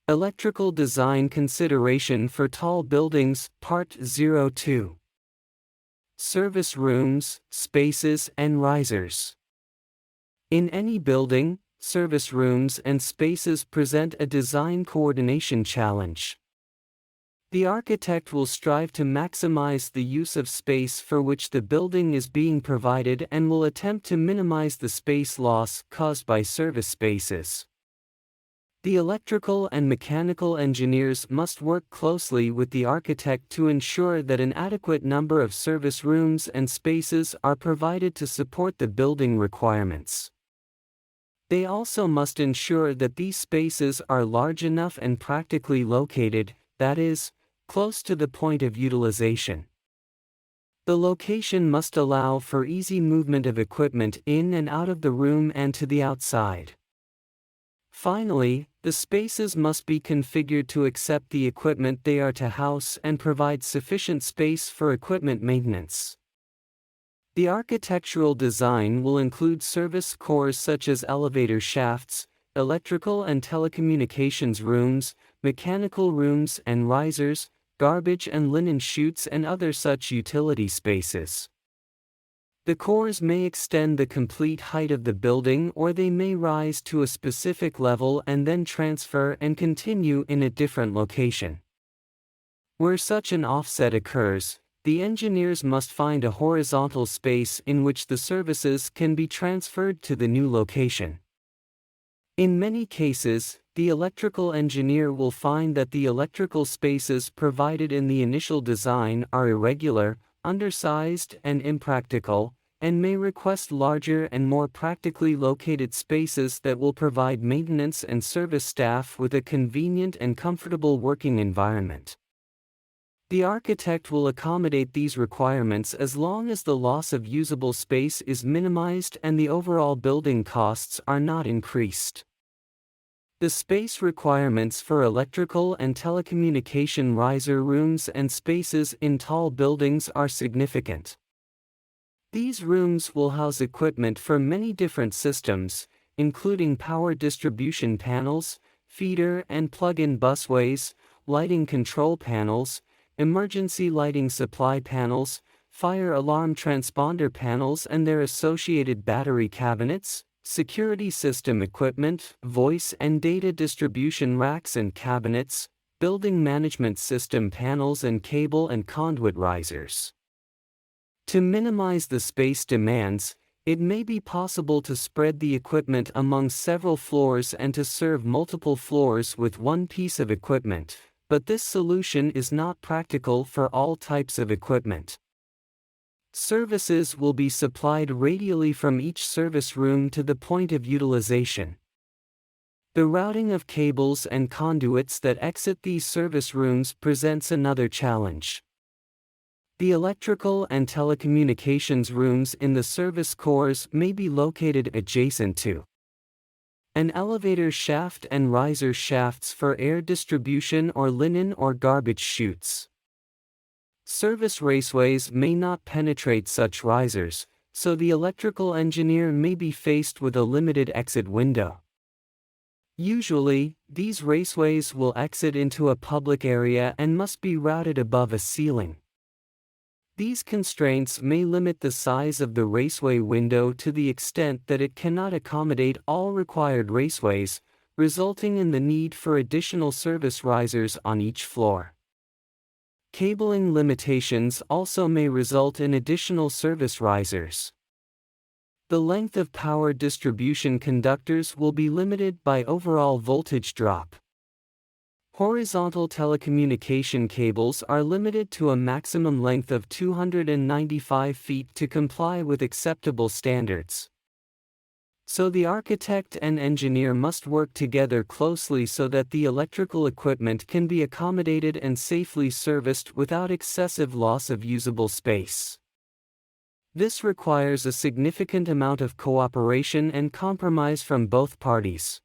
Electrical Design Consideration for Tall Buildings, Part 02. Service Rooms, Spaces and Risers. In any building, service rooms and spaces present a design coordination challenge. The architect will strive to maximize the use of space for which the building is being provided and will attempt to minimize the space loss caused by service spaces. The electrical and mechanical engineers must work closely with the architect to ensure that an adequate number of service rooms and spaces are provided to support the building requirements. They also must ensure that these spaces are large enough and practically located, that is, close to the point of utilization. The location must allow for easy movement of equipment in and out of the room and to the outside. Finally, the spaces must be configured to accept the equipment they are to house and provide sufficient space for equipment maintenance. The architectural design will include service cores such as elevator shafts, electrical and telecommunications rooms, mechanical rooms and risers, garbage and linen chutes and other such utility spaces. The cores may extend the complete height of the building or they may rise to a specific level and then transfer and continue in a different location. Where such an offset occurs, the engineers must find a horizontal space in which the services can be transferred to the new location. In many cases, the electrical engineer will find that the electrical spaces provided in the initial design are irregular, undersized and impractical, and may request larger and more practically located spaces that will provide maintenance and service staff with a convenient and comfortable working environment. The architect will accommodate these requirements as long as the loss of usable space is minimized and the overall building costs are not increased. The space requirements for electrical and telecommunication riser rooms and spaces in tall buildings are significant. These rooms will house equipment for many different systems, including power distribution panels, feeder and plug-in busways, lighting control panels, emergency lighting supply panels, fire alarm transponder panels and their associated battery cabinets, security system equipment, voice and data distribution racks and cabinets, building management system panels and cable and conduit risers. To minimize the space demands, it may be possible to spread the equipment among several floors and to serve multiple floors with one piece of equipment, but this solution is not practical for all types of equipment. Services will be supplied radially from each service room to the point of utilization. The routing of cables and conduits that exit these service rooms presents another challenge. The electrical and telecommunications rooms in the service cores may be located adjacent to an elevator shaft and riser shafts for air distribution or linen or garbage chutes. Service raceways may not penetrate such risers, so the electrical engineer may be faced with a limited exit window. Usually, these raceways will exit into a public area and must be routed above a ceiling. These constraints may limit the size of the raceway window to the extent that it cannot accommodate all required raceways, resulting in the need for additional service risers on each floor. Cabling limitations also may result in additional service risers. The length of power distribution conductors will be limited by overall voltage drop. Horizontal telecommunication cables are limited to a maximum length of 295 feet to comply with acceptable standards. So the architect and engineer must work together closely so that the electrical equipment can be accommodated and safely serviced without excessive loss of usable space. This requires a significant amount of cooperation and compromise from both parties.